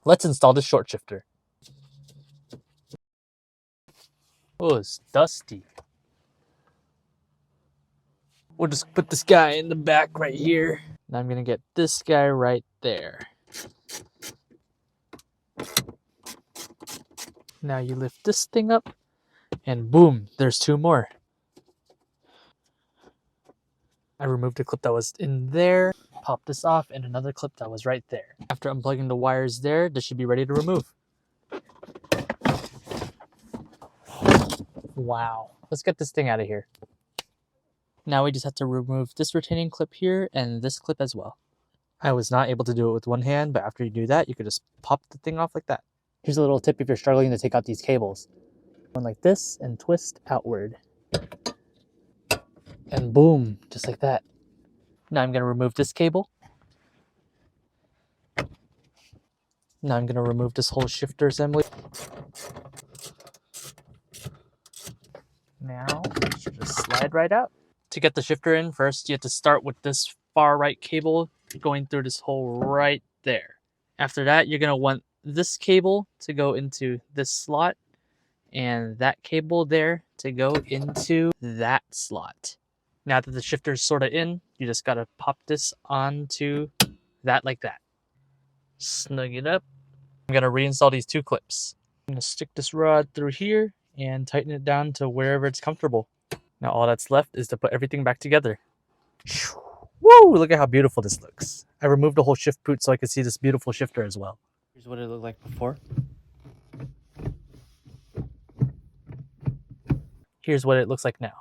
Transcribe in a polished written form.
Let's install the short shifter. Oh, it's dusty. We'll just put this guy in the back right here. Now I'm gonna get this guy right there. Now you lift this thing up, and boom, there's two more. I removed a clip that was in there, popped this off, and another clip that was right there. After unplugging the wires there, this should be ready to remove. Wow. Let's get this thing out of here. Now we just have to remove this retaining clip here and this clip as well. I was not able to do it with one hand, but after you do that, you could just pop the thing off like that. Here's a little tip if you're struggling to take out these cables. One like this and twist outward. And boom, just like that. Now I'm going to remove this cable. Now I'm going to remove this whole shifter assembly. Now it should just slide right out. To get the shifter in, first you have to start with this far right cable going through this hole right there. After that, you're going to want this cable to go into this slot and that cable there to go into that slot. Now that the shifter is sort of in, you just got to pop this onto that like that. Snug it up. I'm going to reinstall these two clips. I'm going to stick this rod through here and tighten it down to wherever it's comfortable. Now all that's left is to put everything back together. Woo! Look at how beautiful this looks. I removed the whole shift boot so I could see this beautiful shifter as well. Here's what it looked like before. Here's what it looks like now.